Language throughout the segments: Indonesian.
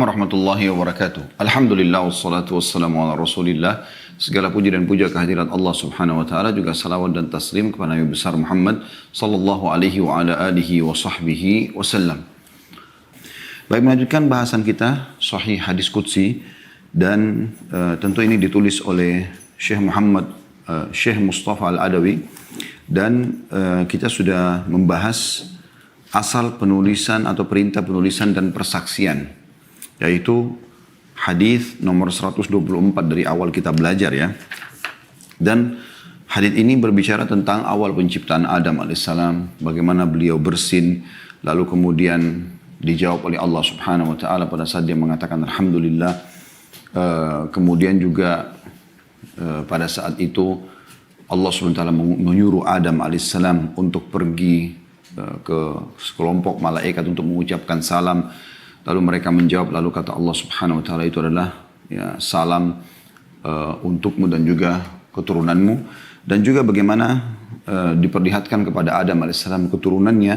Warahmatullahi wabarakatuh. Alhamdulillah wassalatu wassalamu ala Rasulillah. Segala puji dan puja kehadirat Allah Subhanahu wa taala, juga salawat dan taslim kepada Nabi besar Muhammad sallallahu alaihi wa ala alihi wa sahbihi wasallam. Baik, melanjutkan bahasan kita Sahih Hadis Qudsi, dan tentu ini ditulis oleh Syekh Mustafa Al-Adawi, dan kita sudah membahas asal penulisan atau perintah penulisan dan persaksian, yaitu hadis nomor 124 dari awal kita belajar ya. Dan hadis ini berbicara tentang awal penciptaan Adam alaihissalam, bagaimana beliau bersin, lalu kemudian dijawab oleh Allah Subhanahu wa taala pada saat dia mengatakan alhamdulillah. Kemudian juga pada saat itu Allah Subhanahu wa taala menyuruh Adam alaihissalam untuk pergi ke sekelompok malaikat untuk mengucapkan salam. Lalu mereka menjawab, lalu kata Allah Subhanahu wa taala, itu adalah ya, salam untukmu dan juga keturunanmu. Dan juga bagaimana diperlihatkan kepada Adam alaihissalam keturunannya,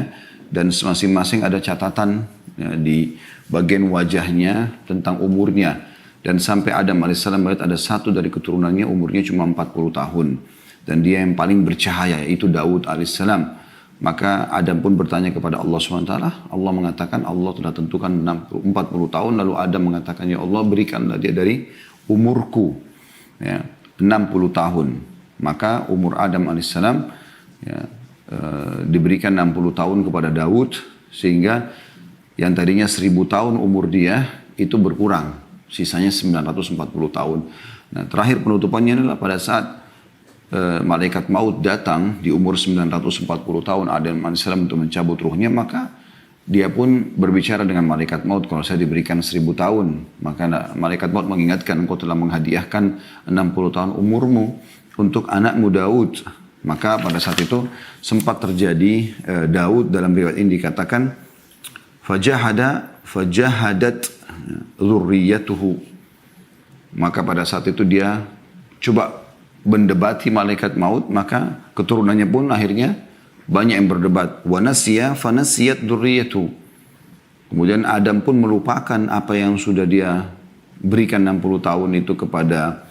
dan masing-masing ada catatan ya, di bagian wajahnya tentang umurnya. Dan sampai Adam alaihissalam melihat ada satu dari keturunannya umurnya cuma 40 tahun. Dan dia yang paling bercahaya, yaitu Daud alaihissalam. Maka Adam pun bertanya kepada Allah SWT. Allah mengatakan Allah telah tentukan 40 tahun. Lalu Adam mengatakan, ya Allah, berikanlah dia dari umurku ya, 60 tahun. Maka umur Adam AS ya, diberikan 60 tahun kepada Daud. Sehingga yang tadinya 1000 tahun umur dia itu berkurang. Sisanya 940 tahun. Nah, terakhir penutupannya adalah pada saat malaikat maut datang di umur 940 tahun Adam AS untuk mencabut ruhnya, maka dia pun berbicara dengan malaikat maut, kalau saya diberikan 1000 tahun, maka malaikat maut mengingatkan, engkau telah menghadiahkan 60 tahun umurmu untuk anakmu Daud. Maka pada saat itu sempat terjadi Daud, dalam riwayat ini dikatakan fajahadat dzurriyyatuhu. Maka pada saat itu dia coba mendebati malaikat maut, maka keturunannya pun akhirnya banyak yang berdebat. Wa nasiya fanasiyat dzurriyyatu. Kemudian Adam pun melupakan apa yang sudah dia berikan 60 tahun itu kepada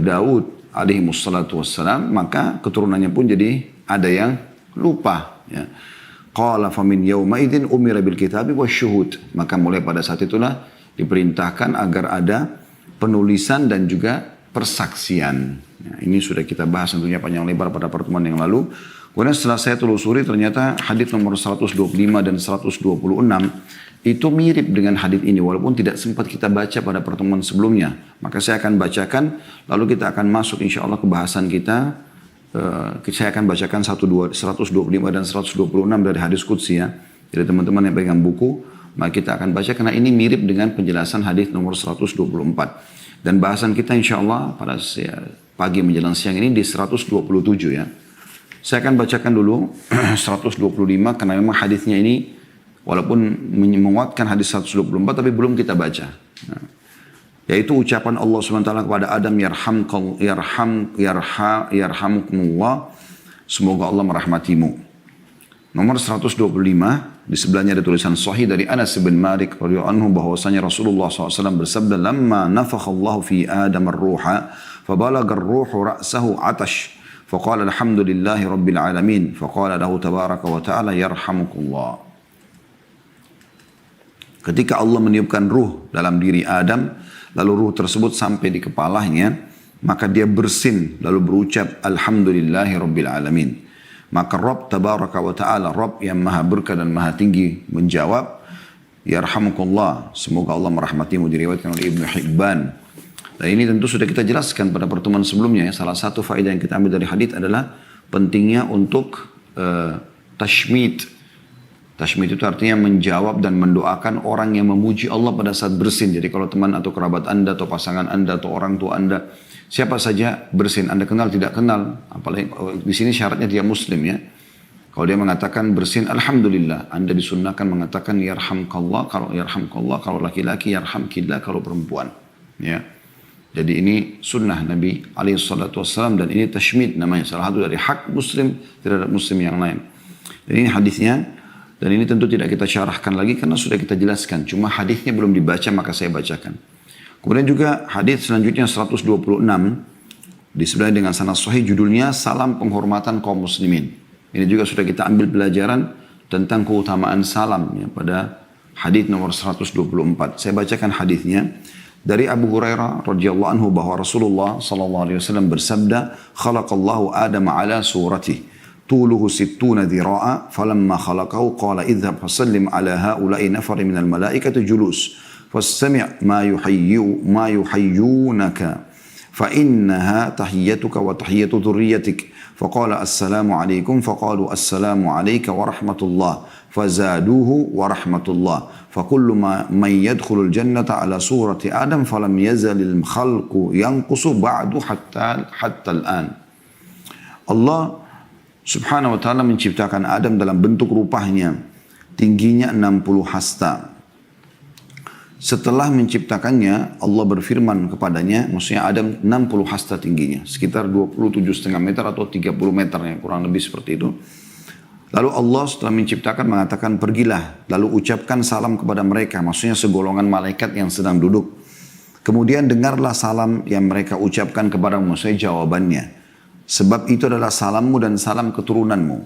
Daud alaihi wassalatu wassalam, maka keturunannya pun jadi ada yang lupa ya. Qala famin yawma idzin umira bil kitabi wasyuhud. Maka mulai pada saat itulah diperintahkan agar ada penulisan dan juga persaksian. Ya, ini sudah kita bahas tentunya panjang lebar pada pertemuan yang lalu. Kemudian setelah saya telusuri, ternyata hadis nomor 125 dan 126 itu mirip dengan hadis ini, walaupun tidak sempat kita baca pada pertemuan sebelumnya. Maka saya akan bacakan, lalu kita akan masuk insya Allah ke bahasan kita. Saya akan bacakan 125 dan 126 dari hadis Qudsi ya. Jadi teman-teman yang pegang buku, maka kita akan baca karena ini mirip dengan penjelasan hadis nomor 124. Dan bahasan kita insya Allah pada pagi menjelang siang ini di 127 ya. Saya akan bacakan dulu 125 karena memang hadisnya ini walaupun menguatkan hadis 124 tapi belum kita baca. Nah, yaitu ucapan Allah SWT kepada Adam, yarhamukumullah, semoga Allah merahmatimu. Nomor 125, di sebelahnya ada tulisan sahih dari Anas bin Malik radhiyallahu anhu bahwasanya Rasulullah SAW bersabda, "Lamma nafakhallahu fi Adam ar-ruha, فبلغ الروح رأسه عطش فقال الحمد لله رب العالمين فقال له تبارك وتعالى يرحمك الله." Ketika Allah meniupkan ruh dalam diri Adam, lalu ruh tersebut sampai di kepalanya, maka dia bersin lalu berucap alhamdulillahi rabbil alamin. Maka Rabb tabaraka wa ta'ala, Rabb yang maha berkah dan maha tinggi, menjawab yarhamukallah, semoga Allah merahmatimu, diriwayatkan oleh Ibnu Hibban. Dan ini tentu sudah kita jelaskan pada pertemuan sebelumnya ya. Salah satu faedah yang kita ambil dari hadis adalah pentingnya untuk tashmid. Tashmid itu artinya menjawab dan mendoakan orang yang memuji Allah pada saat bersin. Jadi kalau teman atau kerabat Anda atau pasangan Anda atau orang tua Anda, siapa saja bersin, Anda kenal tidak kenal, apalagi di sini syaratnya dia muslim ya. Kalau dia mengatakan bersin alhamdulillah, Anda disunnahkan mengatakan yarhamkallah kalau laki-laki, yarhamkillah kalau perempuan ya. Jadi ini sunnah Nabi SAW, dan ini tashmid namanya, salah satu dari hak muslim terhadap muslim yang lain. Dan ini hadisnya Dan ini tentu tidak kita syarahkan lagi karena sudah kita jelaskan. Cuma hadisnya belum dibaca maka saya bacakan. Kemudian juga hadis selanjutnya 126 disebut dengan sanad sahih, judulnya Salam Penghormatan Kaum Muslimin. Ini juga sudah kita ambil pelajaran tentang keutamaan salam ya, pada hadis nomor 124. Saya bacakan hadisnya dari Abu Hurairah radhiyallahu anhu bahwa Rasulullah sallallahu alaihi wasallam bersabda, "Khalaqallahu Adam ala suratihi. طوله 60 ذراعا فلما خلقه قال اذهب فسلم على هؤلاء نفر من الملائكة جلوس فاستمع ما يحيونك فإنها تحيتك وتحية ذريتك فقال السلام عليكم فقالوا السلام عليك ورحمة الله فزادوه ورحمة الله فكل من يدخل الجنة على صورة آدم فلم يزل الخلق ينقص بعد حتى الآن." Allah Subhanahu wa ta'ala menciptakan Adam dalam bentuk rupanya, tingginya 60 hasta. Setelah menciptakannya, Allah berfirman kepadanya, maksudnya Adam 60 hasta tingginya, sekitar 27,5 meter atau 30 meter ya, kurang lebih seperti itu. Lalu Allah setelah menciptakan mengatakan, "Pergilah, lalu ucapkan salam kepada mereka," maksudnya segolongan malaikat yang sedang duduk. "Kemudian dengarlah salam yang mereka ucapkan kepadamu," maksudnya jawabannya. "Sebab itu adalah salammu dan salam keturunanmu."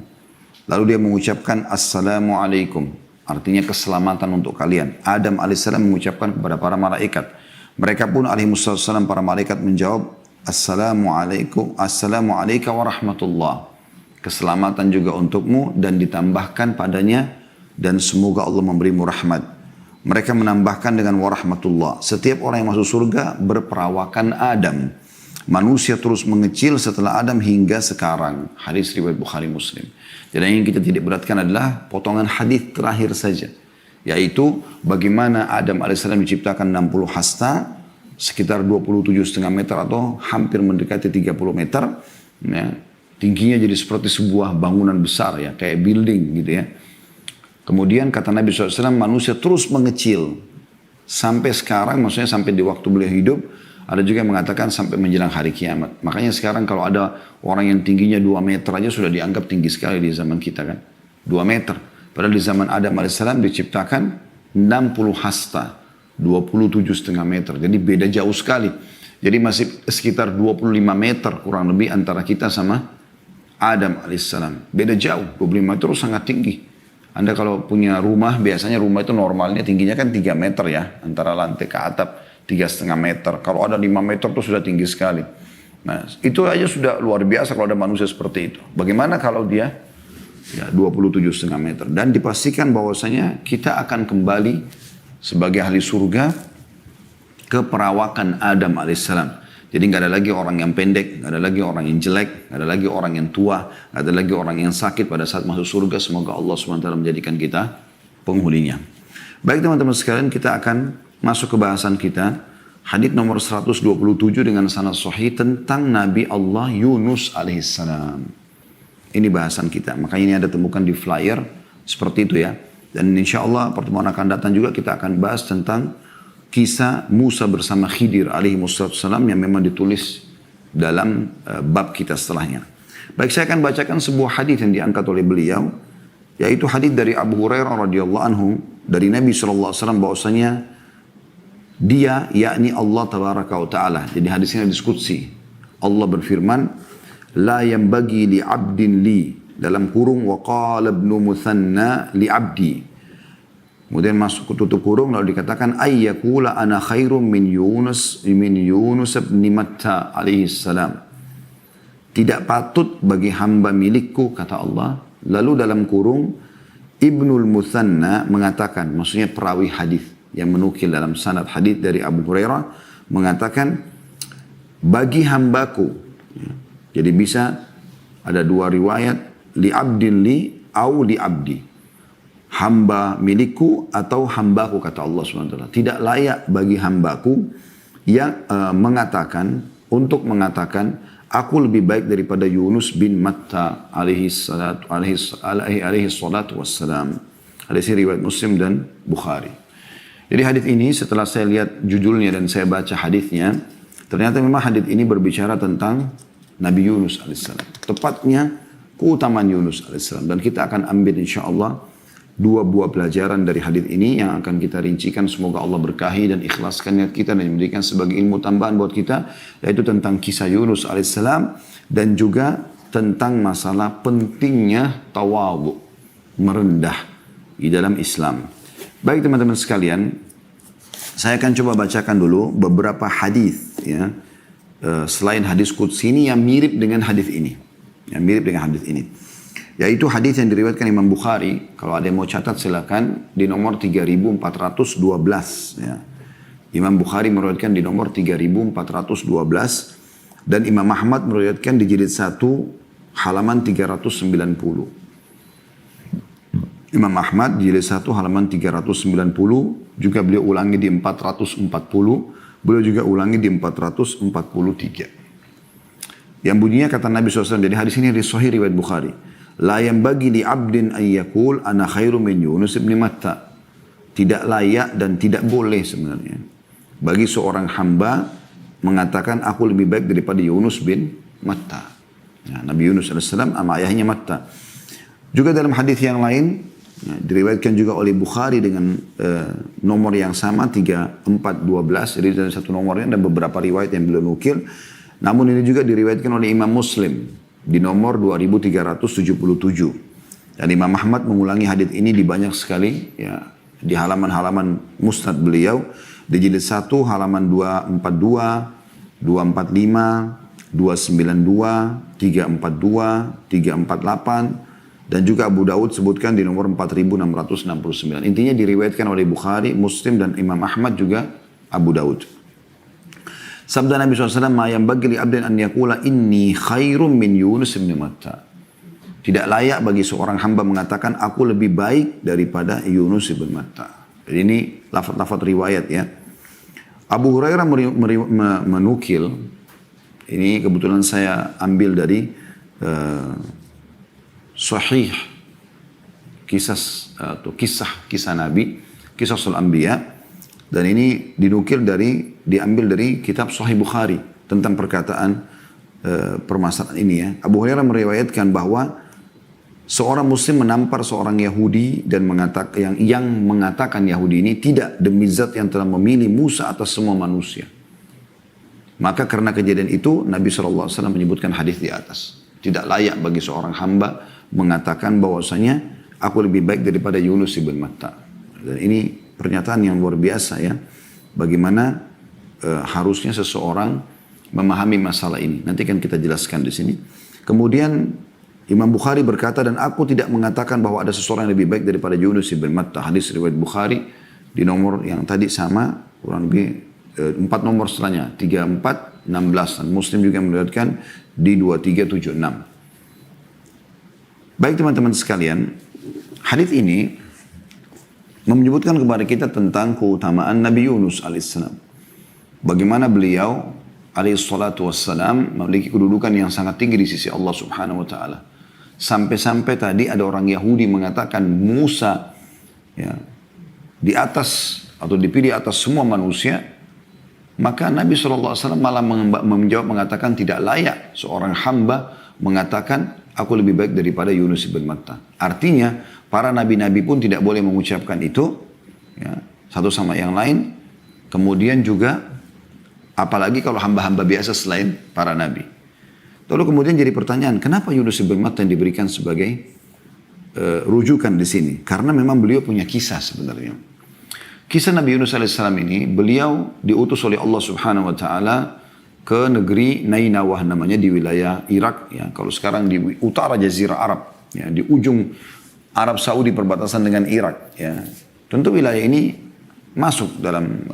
Lalu dia mengucapkan Assalamualaikum, artinya keselamatan untuk kalian. Adam alaihissalam mengucapkan kepada para malaikat. Mereka pun alaihissalam para malaikat menjawab Assalamualaikum, Assalamualaikum warahmatullah. Keselamatan juga untukmu dan ditambahkan padanya dan semoga Allah memberimu rahmat. Mereka menambahkan dengan warahmatullah. Setiap orang yang masuk surga berperawakan Adam. Manusia terus mengecil setelah Adam hingga sekarang. Hadis riwayat Bukhari Muslim. Jadi yang kita tidak beratkan adalah potongan hadis terakhir saja. Yaitu bagaimana Adam AS diciptakan 60 hasta. Sekitar 27,5 meter atau hampir mendekati 30 meter. Ya, tingginya jadi seperti sebuah bangunan besar ya. Kayak building gitu ya. Kemudian kata Nabi SAW, manusia terus mengecil. Sampai sekarang, maksudnya sampai di waktu beliau hidup. Ada juga yang mengatakan sampai menjelang hari kiamat. Makanya sekarang kalau ada orang yang tingginya 2 meter aja sudah dianggap tinggi sekali di zaman kita kan. 2 meter. Padahal di zaman Adam AS diciptakan 60 hasta. 27,5 meter. Jadi beda jauh sekali. Jadi masih sekitar 25 meter kurang lebih antara kita sama Adam AS. Beda jauh. 25 meter itu sangat tinggi. Anda kalau punya rumah, biasanya rumah itu normalnya tingginya kan 3 meter ya. Antara lantai ke atap. 3,5 meter. Kalau ada 5 meter itu sudah tinggi sekali. Nah, itu aja sudah luar biasa kalau ada manusia seperti itu. Bagaimana kalau dia ya 27,5 meter. Dan dipastikan bahwasanya kita akan kembali sebagai ahli surga ke perawakan Adam alaihissalam. Jadi nggak ada lagi orang yang pendek, nggak ada lagi orang yang jelek, nggak ada lagi orang yang tua, nggak ada lagi orang yang sakit pada saat masuk surga. Semoga Allah SWT menjadikan kita penghuninya. Baik teman-teman sekalian, kita akan masuk ke bahasan kita. Hadits nomor 127 dengan sanad sahih tentang Nabi Allah Yunus alaihissalam. Ini bahasan kita. Makanya ini ada temukan di flyer seperti itu ya. Dan insya Allah pertemuan akan datang juga kita akan bahas tentang kisah Musa bersama Khidir alaihissalam yang memang ditulis dalam bab kita setelahnya. Baik, saya akan bacakan sebuah hadits yang diangkat oleh beliau, yaitu hadits dari Abu Hurairah radhiyallahu anhu dari Nabi SAW bahwasanya dia, yakni Allah tabaraka wa ta'ala. Jadi hadisnya diskusi. Allah berfirman, "La yanbaghi li 'abdin li," dalam kurung wa qala ibnu Muthanna li 'abdi. Kemudian masuk ke tutup kurung lalu dikatakan ayyakula ana khairum min Yunus bin Matta alaihi salam. Tidak patut bagi hamba milikku kata Allah. Lalu dalam kurung Ibnul Muthanna mengatakan, maksudnya perawi hadis yang menukil dalam sanad hadis dari Abu Hurairah mengatakan bagi hambaku. Jadi bisa ada dua riwayat li abdin li au li abdi. Hamba milikku atau hambaku kata Allah SWT. Tidak layak bagi hambaku yang mengatakan aku lebih baik daripada Yunus bin Matta alaihi salatu wassalam. Hadis riwayat Muslim dan Bukhari. Jadi hadis ini setelah saya lihat judulnya dan saya baca hadisnya, ternyata memang hadis ini berbicara tentang Nabi Yunus alaihissalam. Tepatnya keutamaan Yunus alaihissalam. Dan kita akan ambil insya Allah dua buah pelajaran dari hadis ini yang akan kita rincikan. Semoga Allah berkahi dan ikhlaskan niat kita dan memberikan sebagai ilmu tambahan buat kita, yaitu tentang kisah Yunus alaihissalam dan juga tentang masalah pentingnya tawadhu, merendah di dalam Islam. Baik teman-teman sekalian, saya akan coba bacakan dulu beberapa hadis ya, selain hadis qudsi ini yang mirip dengan hadis ini, yaitu hadis yang diriwayatkan Imam Bukhari. Kalau ada yang mau catat silakan, di nomor 3412 ya. Imam Bukhari meriwayatkan di nomor 3412 dan Imam Ahmad meriwayatkan di jilid 1 halaman 390. Imam Ahmad jilid 1 halaman 390, juga beliau ulangi di 440, beliau juga ulangi di 443. Yang bunyinya kata Nabi SAW, jadi hadis ini dari Sahih riwayat Bukhari. La yanbaghi li 'abdin an yaqul ana khairu min Yunus bin Matta. Tidak layak dan tidak boleh sebenarnya bagi seorang hamba mengatakan aku lebih baik daripada Yunus bin Matta. Ya, Nabi Yunus AS sama ayahnya Matta. Juga dalam hadis yang lain, diriwayatkan juga oleh Bukhari dengan nomor yang sama 3412, jadi dari satu nomornya dan beberapa riwayat yang beliau nukil. Namun ini juga diriwayatkan oleh Imam Muslim di nomor 2377. Dan Imam Ahmad mengulangi hadis ini di banyak sekali ya, di halaman-halaman musnad beliau, di jilid 1 halaman 242, 245, 292, 342, 348, dan juga Abu Daud sebutkan di nomor 4669. Intinya diriwayatkan oleh Bukhari, Muslim, dan Imam Ahmad juga Abu Daud. Sabda Nabi SAW, ma yanbaghi li 'abdin an yaqula inni khairum min Yunus bin Matta. Tidak layak bagi seorang hamba mengatakan aku lebih baik daripada Yunus bin Matta. Jadi ini lafaz-lafaz riwayat ya. Abu Hurairah menukil, ini kebetulan saya ambil dari Sahih kisah Nabi, kisah Al-Anbiya, dan ini diambil dari kitab Sahih Bukhari tentang perkataan permasalahan ini ya. Abu Hurairah meriwayatkan bahwa seorang muslim menampar seorang Yahudi dan yang mengatakan Yahudi ini tidak demi zat yang telah memilih Musa atas semua manusia. Maka karena kejadian itu Nabi SAW menyebutkan hadis di atas. Tidak layak bagi seorang hamba mengatakan bahwasanya aku lebih baik daripada Yunus bin Matta. Dan ini pernyataan yang luar biasa ya. Bagaimana harusnya seseorang memahami masalah ini. Nanti kan kita jelaskan di sini. Kemudian Imam Bukhari berkata, dan aku tidak mengatakan bahwa ada seseorang yang lebih baik daripada Yunus bin Matta. Hadis riwayat Bukhari di nomor yang tadi sama, kurang lebih 4 nomor setelahnya, 34, 16. Dan Muslim juga meriwayatkan di 2376. Baik teman-teman sekalian, hadis ini menyebutkan kepada kita tentang keutamaan Nabi Yunus alaihissalam. Bagaimana beliau alaihissalatu wassalam memiliki kedudukan yang sangat tinggi di sisi Allah subhanahu wa ta'ala. Sampai-sampai tadi ada orang Yahudi mengatakan Musa ya, di atas atau dipilih atas semua manusia. Maka Nabi SAW malah menjawab mengatakan tidak layak seorang hamba mengatakan aku lebih baik daripada Yunus bin Matta. Artinya para nabi-nabi pun tidak boleh mengucapkan itu ya, satu sama yang lain. Kemudian juga apalagi kalau hamba-hamba biasa selain para nabi. Lalu kemudian jadi pertanyaan, kenapa Yunus bin Matta yang diberikan sebagai rujukan di sini? Karena memang beliau punya kisah sebenarnya. Kisah Nabi Yunus alaihissalam ini, beliau diutus oleh Allah subhanahu wa ta'ala ke negeri Nainawah namanya di wilayah Irak ya. Kalau sekarang di utara Jazirah Arab ya, di ujung Arab Saudi perbatasan dengan Irak ya. Tentu wilayah ini masuk dalam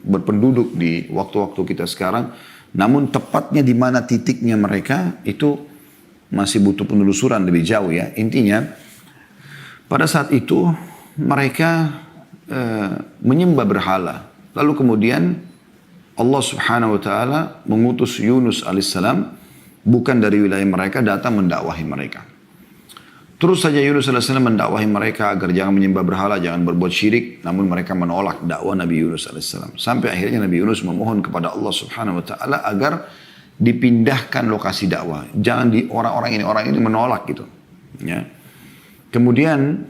berpenduduk di waktu-waktu kita sekarang. Namun tepatnya di mana titiknya mereka itu masih butuh penelusuran lebih jauh ya. Intinya pada saat itu mereka menyembah berhala. Lalu kemudian Allah subhanahu wa ta'ala mengutus Yunus alaihissalam bukan dari wilayah mereka, datang mendakwahi mereka. Terus saja Yunus alaihissalam mendakwahi mereka agar jangan menyembah berhala, jangan berbuat syirik. Namun mereka menolak dakwah Nabi Yunus alaihissalam. Sampai akhirnya Nabi Yunus memohon kepada Allah subhanahu wa ta'ala agar dipindahkan lokasi dakwah. Jangan orang ini menolak gitu. Ya. Kemudian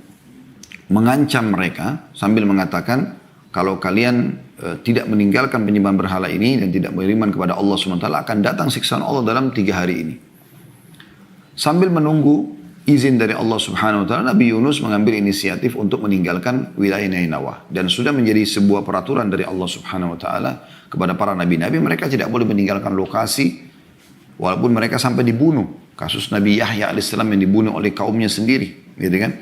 mengancam mereka sambil mengatakan, kalau kalian tidak meninggalkan penyembahan berhala ini dan tidak beriman kepada Allah SWT, akan datang siksaan Allah dalam 3 hari ini. Sambil menunggu izin dari Allah Subhanahu wa taala, Nabi Yunus mengambil inisiatif untuk meninggalkan wilayah Nainawah, dan sudah menjadi sebuah peraturan dari Allah Subhanahu wa taala kepada para nabi-nabi, mereka tidak boleh meninggalkan lokasi walaupun mereka sampai dibunuh. Kasus Nabi Yahya alaihissalam yang dibunuh oleh kaumnya sendiri, gitu kan?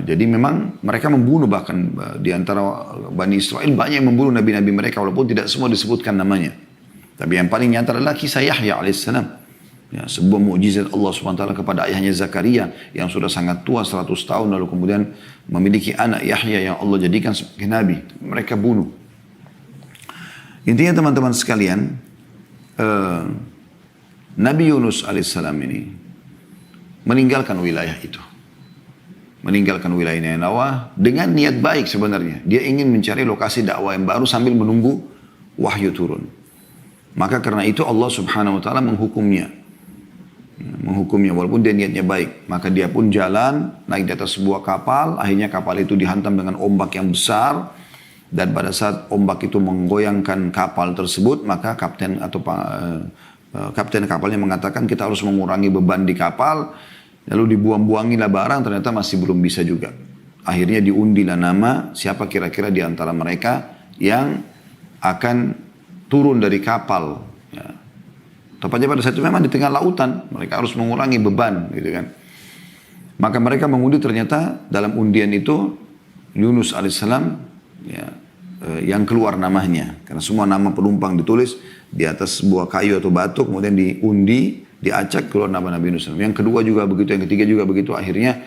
Jadi memang mereka membunuh, bahkan di antara Bani Israel banyak yang membunuh nabi-nabi mereka walaupun tidak semua disebutkan namanya. Tapi yang paling nyata adalah kisah Yahya alaihissalam. Ya, sebuah mukjizat Allah SWT kepada ayahnya Zakaria yang sudah sangat tua 100 tahun, lalu kemudian memiliki anak Yahya yang Allah jadikan sebagai nabi. Mereka bunuh. Intinya teman-teman sekalian, Nabi Yunus alaihissalam ini meninggalkan wilayah itu. Meninggalkan wilayah Nainawah dengan niat baik sebenarnya. Dia ingin mencari lokasi dakwah yang baru sambil menunggu wahyu turun. Maka karena itu Allah Subhanahu wa taala menghukumnya walaupun dia niatnya baik. Maka dia pun jalan naik di atas sebuah kapal. Akhirnya kapal itu dihantam dengan ombak yang besar, dan pada saat ombak itu menggoyangkan kapal tersebut, maka kapten kapalnya mengatakan kita harus mengurangi beban di kapal. Lalu dibuang-buangilah barang, ternyata masih belum bisa juga. Akhirnya diundilah nama siapa kira-kira di antara mereka yang akan turun dari kapal. Ya. Tepatnya pada saat itu memang di tengah lautan, mereka harus mengurangi beban, gitu kan. Maka mereka mengundi, ternyata dalam undian itu Yunus alaihissalam ya, yang keluar namanya, karena semua nama penumpang ditulis di atas sebuah kayu atau batu, kemudian diundi, diacak, keluar nama Nabi Yunus. Yang kedua juga begitu, yang ketiga juga begitu. Akhirnya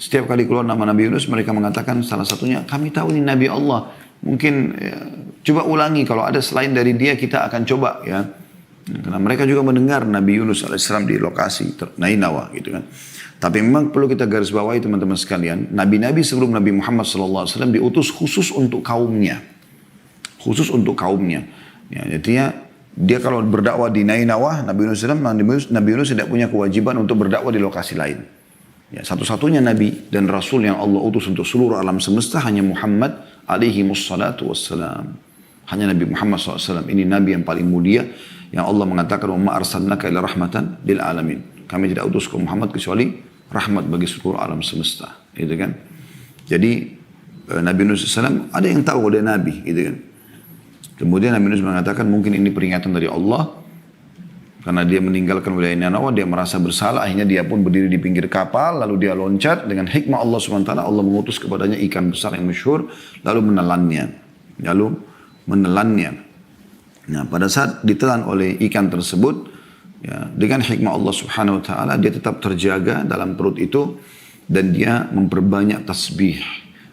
setiap kali keluar nama Nabi Yunus, mereka mengatakan salah satunya, kami tahu ini Nabi Allah, mungkin ya, coba ulangi, kalau ada selain dari dia kita akan coba ya. Karena mereka juga mendengar Nabi Yunus alaihissalam di lokasi Nainawah, gitu kan. Tapi memang perlu kita garis bawahi teman-teman sekalian, nabi-nabi sebelum Nabi Muhammad SAW diutus khusus untuk kaumnya. Khusus untuk kaumnya. Ya, jadinya dia kalau berdakwah di Nainawah, Nabi Yunus tidak punya kewajiban untuk berdakwah di lokasi lain. Ya, satu-satunya nabi dan rasul yang Allah utus untuk seluruh alam semesta hanya Muhammad alaihi wassalatu wassalam. Hanya Nabi Muhammad SAW. Ini nabi yang paling mulia, yang Allah mengatakan, wa ma arsalnaka ila rahmatan lil alamin. Kami tidak utus ke Muhammad kecuali rahmat bagi seluruh alam semesta, gitu kan. Jadi Nabi Yunus SAW ada yang tahu dia nabi, gitu kan. Kemudian Nabi Yunus mengatakan mungkin ini peringatan dari Allah, karena dia meninggalkan wilayah Nainawah, dia merasa bersalah, akhirnya dia pun berdiri di pinggir kapal, lalu dia loncat dengan hikmah Allah SWT. Allah mengutus kepadanya ikan besar yang masyhur, lalu menelannya. Nah, pada saat ditelan oleh ikan tersebut, ya, dengan hikmah Allah Subhanahu wa taala, dia tetap terjaga dalam perut itu dan dia memperbanyak tasbih.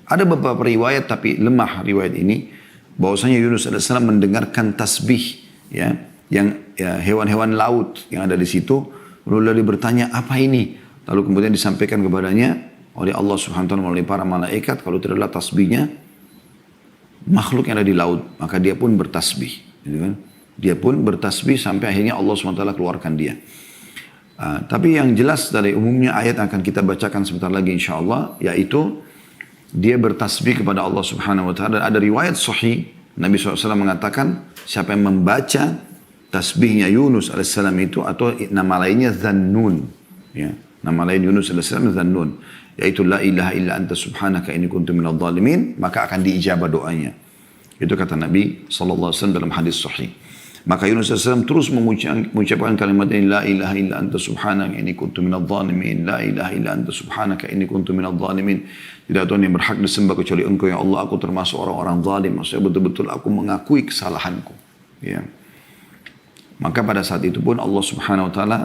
Ada beberapa riwayat, tapi lemah riwayat ini, bahwasanya Yunus alaihissalam mendengarkan tasbih ya, yang ya, hewan-hewan laut yang ada di situ, lalu dia bertanya, apa ini? Lalu kemudian disampaikan kepadanya oleh Allah Subhanahu wa taala melalui para malaikat, kalau itu adalah tasbihnya makhluk yang ada di laut. Maka dia pun bertasbih. Gitu kan? Dia pun bertasbih sampai akhirnya Allah SWT keluarkan dia. Tapi yang jelas dari umumnya ayat akan kita bacakan sebentar lagi insyaAllah, yaitu dia bertasbih kepada Allah Subhanahu Wa Taala. Dan ada riwayat sahih Nabi SAW mengatakan siapa yang membaca tasbihnya Yunus alaihissalam itu, atau nama lainnya Dhannun, ya, nama lain Yunus alaihissalam Dhannun, yaitu la ilaha illa anta subhanaka inni kuntu minadh dhalimin, maka akan diijabah doanya. Itu kata Nabi SAW dalam hadis sahih. Maka Yunus SAW terus mengucapkan kalimat ini, la ilaha illa anta subhanaka inni kuntu minadh dhalimin, la ilaha illa anta subhanaka inni kuntu minadh dhalimin. Tidak Tuhan yang berhak disembah kecuali Engkau ya Allah, aku termasuk orang-orang zalim. Maksudnya betul-betul aku mengakui kesalahanku. Ya. Maka pada saat itu pun Allah Subhanahu wa taala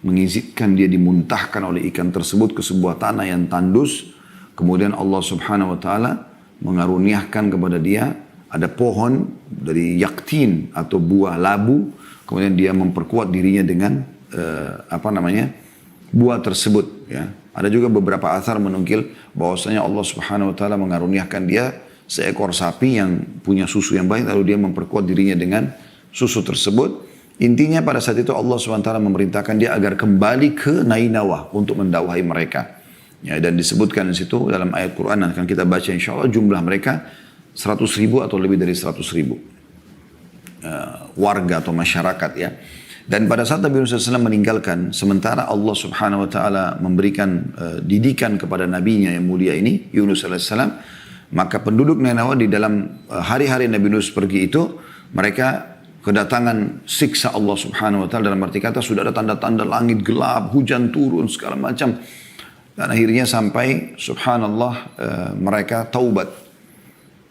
mengizinkan dia dimuntahkan oleh ikan tersebut ke sebuah tanah yang tandus. Kemudian Allah Subhanahu wa taala mengaruniakan kepada dia ada pohon dari yaktin atau buah labu, kemudian dia memperkuat dirinya dengan buah tersebut. Ya. Ada juga beberapa athar menukil bahwasanya Allah Subhanahu Wa Taala mengaruniakan dia seekor sapi yang punya susu yang baik, lalu dia memperkuat dirinya dengan susu tersebut. Intinya pada saat itu Allah Subhanahu Wa Taala memerintahkan dia agar kembali ke Nainawah untuk mendakwahi mereka. Ya, dan disebutkan di situ dalam ayat Quran yang akan kita baca insya Allah jumlah mereka 100.000 atau lebih dari 100.000 warga atau masyarakat ya. Dan pada saat Nabi Yunus SAW meninggalkan, sementara Allah Subhanahu Wa Taala memberikan didikan kepada nabinya yang mulia ini, Yunus SAW, maka penduduk Ninawa di dalam hari-hari Nabi Yunus pergi itu, mereka kedatangan siksa Allah Subhanahu Wa Taala, dalam arti kata sudah ada tanda-tanda langit gelap, hujan turun, segala macam. Dan akhirnya sampai subhanallah mereka taubat.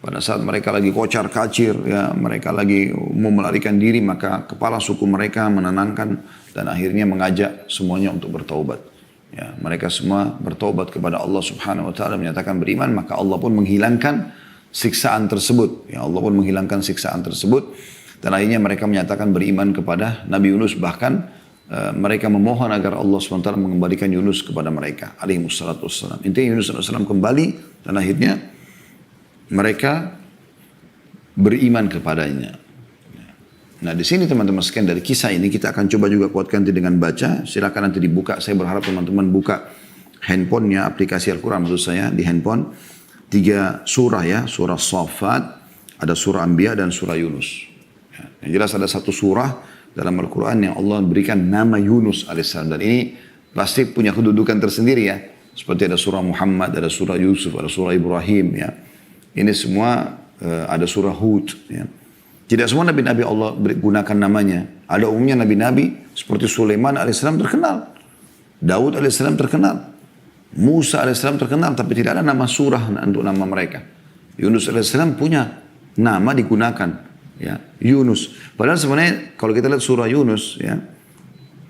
Pada saat mereka lagi kocar kacir, ya, mereka lagi mau melarikan diri, maka kepala suku mereka menenangkan dan akhirnya mengajak semuanya untuk bertaubat. Ya, mereka semua bertaubat kepada Allah Subhanahu Wa Taala, menyatakan beriman, maka Allah pun menghilangkan siksaan tersebut. Ya, Allah pun menghilangkan siksaan tersebut dan akhirnya mereka menyatakan beriman kepada Nabi Yunus, bahkan mereka memohon agar Allah SWT mengembalikan Yunus kepada mereka alaihi wassalatu wassalam. Intinya Yunus SAW kembali dan akhirnya mereka beriman kepadanya. Nah, di sini teman-teman sekalian, dari kisah ini kita akan coba juga kuatkan nanti dengan baca. Silakan nanti dibuka. Saya berharap teman-teman buka handphonenya, aplikasi Al-Quran maksud saya, di handphone. 3 surah ya, surah Shaffat, ada surah Anbiya dan surah Yunus. Ya, yang jelas ada 1 surah dalam Al-Quran yang Allah berikan nama Yunus alaihissalam. Dan ini pasti punya kedudukan tersendiri ya. Seperti ada surah Muhammad, ada surah Yusuf, ada surah Ibrahim ya. Ini semua ada surah Hud ya. Tidak semua nabi-nabi Allah gunakan namanya. Ada umumnya nabi-nabi seperti Sulaiman alaihissalam terkenal. Daud alaihissalam terkenal. Musa alaihissalam terkenal, tapi tidak ada nama surah untuk nama mereka. Yunus alaihissalam punya nama digunakan. Ya, Yunus. Padahal sebenarnya kalau kita lihat surah Yunus ya,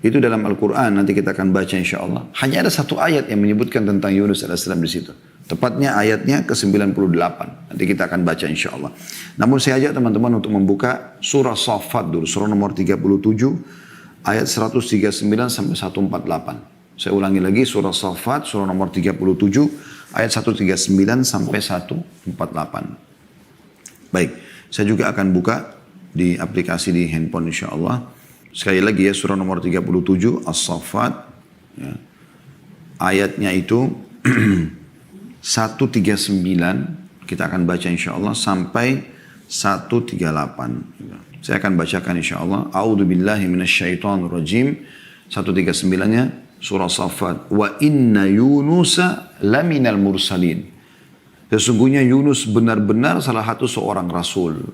itu dalam Al-Quran, nanti kita akan baca insya Allah. Hanya ada 1 ayat yang menyebutkan tentang Yunus AS di situ. Tepatnya ayatnya ke-98. Nanti kita akan baca insya Allah. Namun saya ajak teman-teman untuk membuka surah Shaffat dulu. Surah nomor 37 ayat 139 sampai 148. Saya ulangi lagi, surah Shaffat surah nomor 37 ayat 139 sampai 148. Baik, saya juga akan buka di aplikasi di handphone insya Allah. Sekali lagi ya, surah nomor 37 As-Shaffat ya. Ayatnya itu 139 kita akan baca insya Allah sampai 138. Saya akan bacakan insya Allah. A'udzubillahi minasyaitonirrajim. 139-nya surah Shaffat. Wa inna Yunusa laminal mursalin. Sesungguhnya Yunus benar-benar salah satu seorang rasul.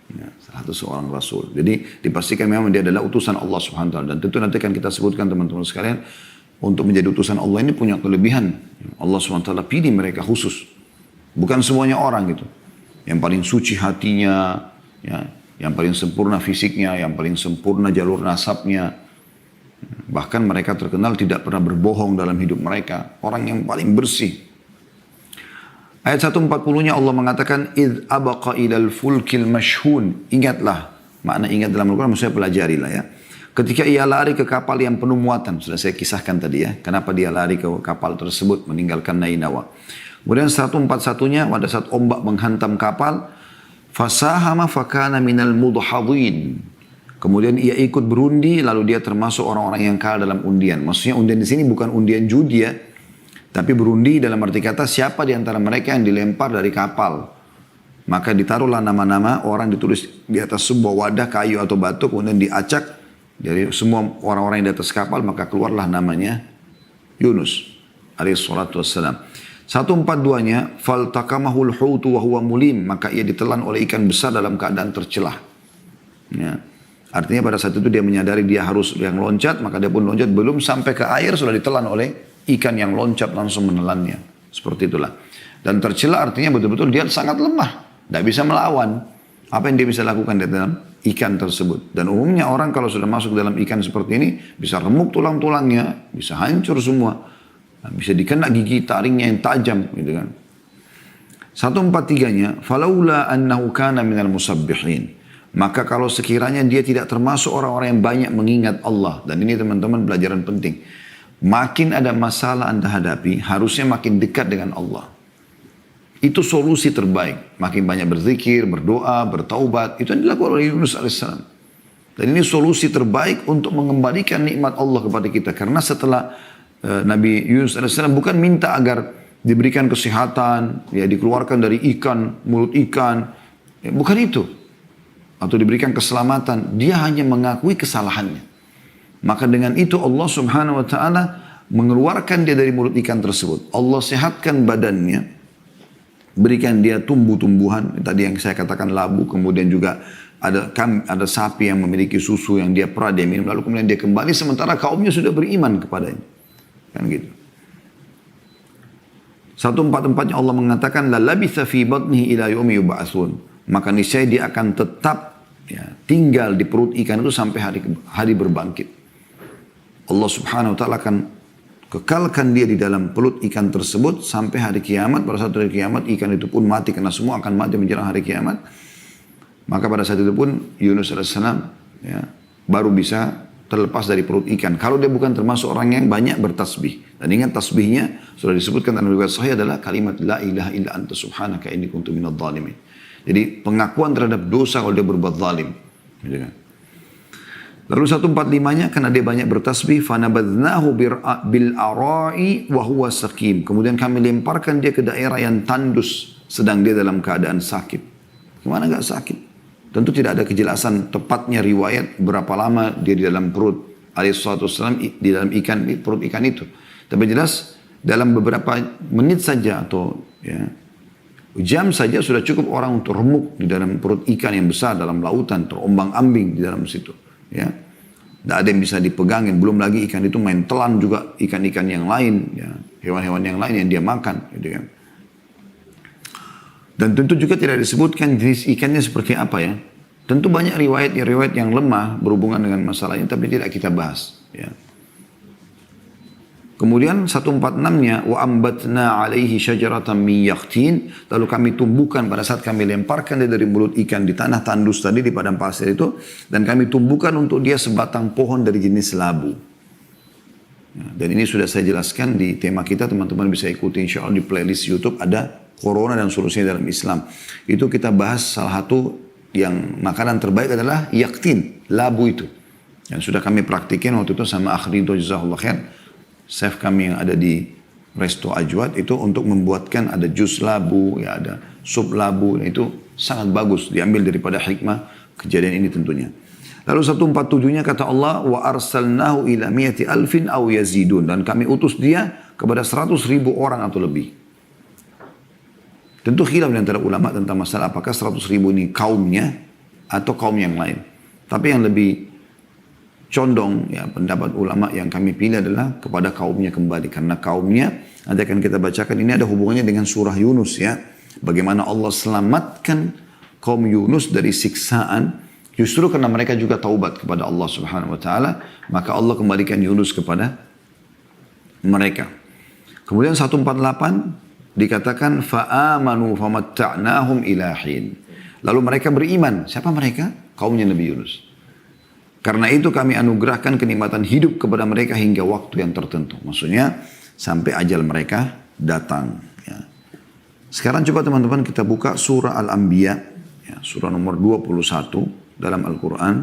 Ya, salah satu seorang rasul. Jadi dipastikan memang dia adalah utusan Allah Subhanahu wa taala. Dan tentu nanti akan kita sebutkan teman-teman sekalian, untuk menjadi utusan Allah ini punya kelebihan. Allah SWT pilih mereka khusus. Bukan semuanya orang gitu. Yang paling suci hatinya, ya, yang paling sempurna fisiknya, yang paling sempurna jalur nasabnya. Bahkan mereka terkenal tidak pernah berbohong dalam hidup mereka. Orang yang paling bersih. Ayat 140-nya Allah mengatakan, "Idh abaqa ilal fulkil mashhun." Ingatlah. Makna ingat dalam Al-Quran maksudnya pelajarilah ya. Ketika ia lari ke kapal yang penuh muatan. Sudah saya kisahkan tadi ya. Kenapa dia lari ke kapal tersebut meninggalkan Nainawa. Kemudian 141-nya pada saat ombak menghantam kapal. Fasahama fakana minal mudhadhin. Kemudian ia ikut berundi lalu dia termasuk orang-orang yang kalah dalam undian. Maksudnya undian di sini bukan undian judi ya. Tapi berundi dalam arti kata siapa di antara mereka yang dilempar dari kapal. Maka ditaruhlah nama-nama orang ditulis di atas sebuah wadah kayu atau batu. Kemudian diacak dari semua orang-orang yang di atas kapal, maka keluarlah namanya Yunus alaihi salatu wassalam. 142-nya faltakamahul hutu wa huwa mulim, maka ia ditelan oleh ikan besar dalam keadaan tercelah. Ya. Artinya pada saat itu dia menyadari dia harus yang loncat, maka dia pun loncat, belum sampai ke air sudah ditelan oleh ikan yang loncat langsung menelannya. Seperti itulah. Dan tercelah artinya betul-betul dia sangat lemah, tidak bisa melawan. Apa yang dia bisa lakukan di dalam ikan tersebut. Dan umumnya orang kalau sudah masuk dalam ikan seperti ini, bisa remuk tulang-tulangnya, bisa hancur semua. Bisa dikena gigi taringnya yang tajam. Gitu kan. 143-nya, falaula annahu kana minal musabbihin. Maka kalau sekiranya dia tidak termasuk orang-orang yang banyak mengingat Allah. Dan ini teman-teman pelajaran penting. Makin ada masalah Anda hadapi, harusnya makin dekat dengan Allah. Itu solusi terbaik. Makin banyak berzikir, berdoa, bertaubat. Itu yang dilakukan oleh Yunus AS. Dan ini solusi terbaik untuk mengembalikan nikmat Allah kepada kita. Karena setelah Nabi Yunus alaihissalam bukan minta agar diberikan kesehatan, ya dikeluarkan dari ikan, mulut ikan, ya, bukan itu. Atau diberikan keselamatan, dia hanya mengakui kesalahannya. Maka dengan itu Allah subhanahu wa ta'ala mengeluarkan dia dari mulut ikan tersebut. Allah sehatkan badannya, berikan dia tumbuh-tumbuhan, tadi yang saya katakan labu, kemudian juga ada sapi yang memiliki susu yang dia pernah dia minum, lalu kemudian dia kembali sementara kaumnya sudah beriman kepadanya. Kan gitu. 144-nya Allah mengatakan la labitha fi batnihi ila yaumi yub'atsun. Maka niscaya dia akan tetap ya, tinggal di perut ikan itu sampai hari berbangkit. Allah subhanahu wa ta'ala akan kekalkan dia di dalam perut ikan tersebut sampai hari kiamat. Pada saat hari kiamat ikan itu pun mati karena semua akan mati menjelang hari kiamat. Maka pada saat itu pun Yunus AS ya, baru bisa terlepas dari perut ikan. Kalau dia bukan termasuk orang yang banyak bertasbih. Dan ingat tasbihnya sudah disebutkan dalam riwayat sahih adalah kalimat la ilaha illa anta subhanaka inni kuntu minadh dhalimin. Jadi pengakuan terhadap dosa kalau dia berbuat zalim. Gitu kan. Lalu 145-nya karena dia banyak bertasbih, fanabadnahu bil arai wa huwa saqim. Kemudian kami lemparkan dia ke daerah yang tandus sedang dia dalam keadaan sakit. Gimana enggak sakit? Tentu tidak ada kejelasan tepatnya riwayat berapa lama dia di dalam perut alaihissalam di dalam perut ikan itu. Tapi jelas dalam beberapa menit saja atau ya, jam saja sudah cukup orang untuk remuk di dalam perut ikan yang besar dalam lautan, terombang-ambing di dalam situ. Ya, tidak ada yang bisa dipegangin. Belum lagi ikan itu main telan juga ikan-ikan yang lain, ya, hewan-hewan yang lain yang dia makan. Gitu kan. Dan tentu juga tidak disebutkan jenis ikannya seperti apa ya. Tentu banyak riwayat yang lemah berhubungan dengan masalahnya, tapi tidak kita bahas. Ya. Kemudian 146-nya wa ambatna alaihi syajaratan min yaqtin, lalu kami tumbuhkan pada saat kami lemparkan dia dari mulut ikan di tanah tandus tadi di padang pasir itu, dan kami tumbuhkan untuk dia sebatang pohon dari jenis labu. Ya, dan ini sudah saya jelaskan di tema kita, teman-teman bisa ikuti insyaallah di playlist YouTube ada corona dan solusinya dalam Islam. Itu kita bahas salah satu yang makanan terbaik adalah yaqtin, labu itu. Yang sudah kami praktikin waktu itu sama Akhrido jazakallah khair. Chef kami yang ada di Resto Ajwad itu untuk membuatkan ada jus labu, ya ada sup labu, itu sangat bagus diambil daripada hikmah kejadian ini tentunya. Lalu 147-nya kata Allah wa arsalnahu ila mi'ati alfin aw yazidun, dan kami utus dia kepada 100.000 orang atau lebih. Tentu khilaf di antara ulama tentang masalah apakah 100.000 ini kaumnya atau kaum yang lain. Tapi yang lebih condong ya pendapat ulama yang kami pilih adalah kepada kaumnya kembali, karena kaumnya nanti akan kita bacakan ini ada hubungannya dengan surah Yunus ya. Bagaimana Allah selamatkan kaum Yunus dari siksaan justru karena mereka juga taubat kepada Allah Subhanahu wa taala, maka Allah kembalikan Yunus kepada mereka. Kemudian 148 dikatakan fa'amanu famatta'nahum ila hin. Lalu mereka beriman. Siapa mereka? Kaumnya Nabi Yunus. Karena itu kami anugerahkan kenikmatan hidup kepada mereka hingga waktu yang tertentu. Maksudnya sampai ajal mereka datang. Ya. Sekarang coba teman-teman kita buka surah Al-Anbiya. Ya, surah nomor 21 dalam Al-Quran.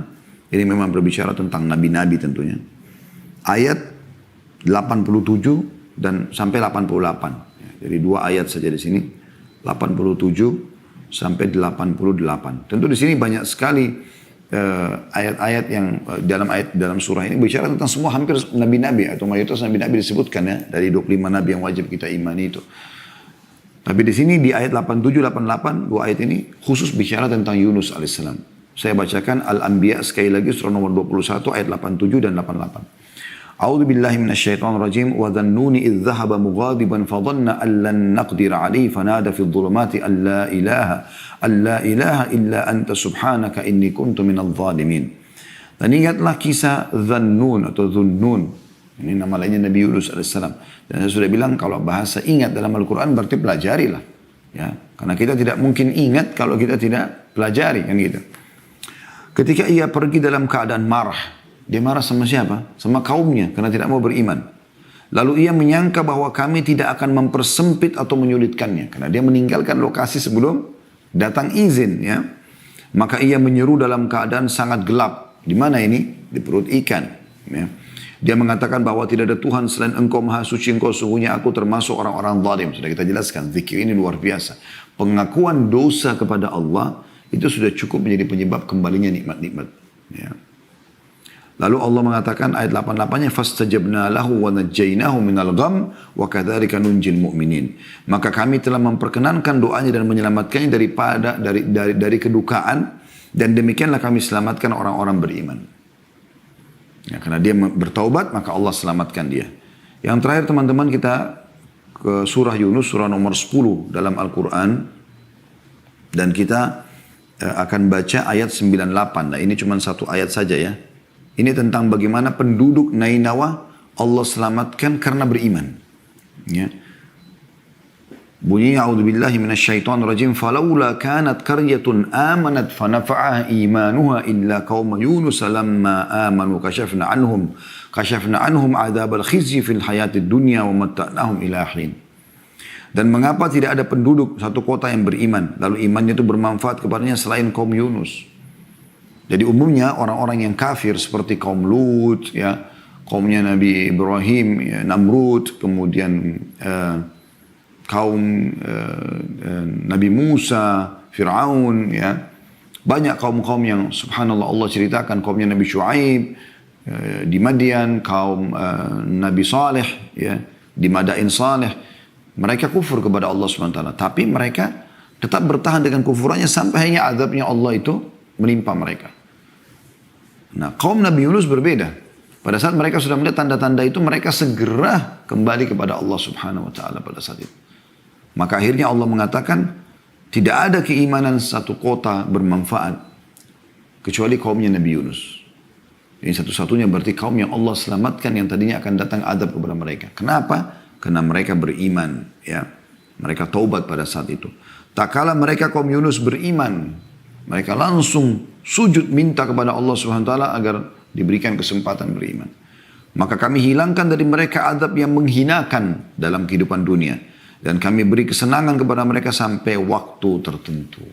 Ini memang berbicara tentang nabi-nabi tentunya. Ayat 87 dan sampai 88. Jadi dua ayat saja di sini, 87 sampai 88. Tentu di sini banyak sekali ayat-ayat yang dalam surah ini bicara tentang semua hampir nabi-nabi atau mayoritas nabi-nabi disebutkan ya, dari 25 nabi yang wajib kita imani itu. Tapi di sini di ayat 87, 88, dua ayat ini khusus bicara tentang Yunus alaihissalam. Saya bacakan Al-Anbiya sekali lagi surah nomor 21 ayat 87 dan 88. A'udzu billahi minasyaitonir rajim wa dhannuni idz dhahaba mughadiban fa dhanna an lan naqdir alayhi fanada fi dhulumati an la ilaha illa anta subhanaka inni kuntu minadh dhalimin. Dan ingatlah kisah Dhannun atau Dhunnun. Ini nama lainnya Nabi Yunus alaihissalam. Dan saya sudah bilang kalau bahasa ingat dalam Al-Quran berarti pelajarilah. Ya, karena kita tidak mungkin ingat kalau kita tidak pelajari kan gitu. Ketika ia pergi dalam keadaan marah. Dia marah sama siapa? Sama kaumnya karena tidak mau beriman. Lalu ia menyangka bahwa kami tidak akan mempersempit atau menyulitkannya. Karena dia meninggalkan lokasi sebelum datang izin. Ya. Maka ia menyeru dalam keadaan sangat gelap. Di mana ini? Di perut ikan. Ya. Dia mengatakan bahwa tidak ada Tuhan selain engkau maha suci, engkau sungguhnya aku termasuk orang-orang zalim. Sudah kita jelaskan, zikir ini luar biasa. Pengakuan dosa kepada Allah itu sudah cukup menjadi penyebab kembalinya nikmat-nikmat. Ya. Lalu Allah mengatakan ayat 88-nya fastajabna lahu wa najjaynahu minal gham wa kadzalika nunjil mu'minin. Maka kami telah memperkenankan doanya dan menyelamatkannya dari kedukaan, dan demikianlah kami selamatkan orang-orang beriman. Ya, karena dia bertaubat maka Allah selamatkan dia. Yang terakhir teman-teman, kita ke surah Yunus, surah nomor 10 dalam Al-Quran, dan kita akan baca ayat 98. Nah, ini cuma satu ayat saja ya. Ini tentang bagaimana penduduk Nainawa Allah selamatkan karena beriman. Ya. Bunyinya a'udzubillahi minasyaitonirrajim falaula kanat qaryatun amanat fanafa'aha imanuha illa qauma yunus lamma amanu kashafna anhum adzabal khizyi fil hayatid dunya wa matta'nahum ila hin. Dan mengapa tidak ada penduduk satu kota yang beriman lalu imannya itu bermanfaat kepadanya selain kaum Yunus. Jadi umumnya orang-orang yang kafir seperti kaum Lut, ya, kaumnya Nabi Ibrahim, ya, Namrud, kemudian kaum Nabi Musa, Fir'aun, ya, banyak kaum-kaum yang subhanallah Allah ceritakan, kaumnya Nabi Shu'aib di Madian, kaum Nabi Saleh, ya, di Madain Saleh, mereka kufur kepada Allah SWT, tapi mereka tetap bertahan dengan kufurannya sampai hanya azabnya Allah itu menimpa mereka. Nah, kaum Nabi Yunus berbeda. Pada saat mereka sudah melihat tanda-tanda itu, mereka segera kembali kepada Allah Subhanahu wa taala pada saat itu. Maka akhirnya Allah mengatakan, tidak ada keimanan satu kota bermanfaat kecuali kaumnya Nabi Yunus. Ini satu-satunya berarti kaum yang Allah selamatkan yang tadinya akan datang azab kepada mereka. Kenapa? Karena mereka beriman, ya. Mereka taubat pada saat itu. Tak kala mereka kaum Yunus beriman, mereka langsung sujud minta kepada Allah Subhanahu wa taala agar diberikan kesempatan beriman. Maka kami hilangkan dari mereka azab yang menghinakan dalam kehidupan dunia, dan kami beri kesenangan kepada mereka sampai waktu tertentu.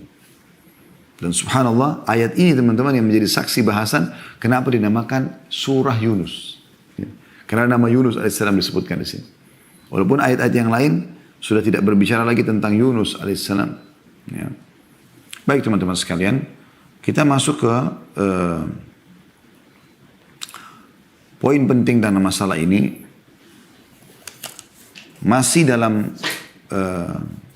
Dan subhanallah, ayat ini teman-teman yang menjadi saksi bahasan kenapa dinamakan surah Yunus. Ya. Karena nama Yunus alaihissalam disebutkan di sini. Walaupun ayat-ayat yang lain sudah tidak berbicara lagi tentang Yunus alaihissalam. Ya. Baik teman-teman sekalian, kita masuk ke poin penting dalam masalah ini. Masih dalam,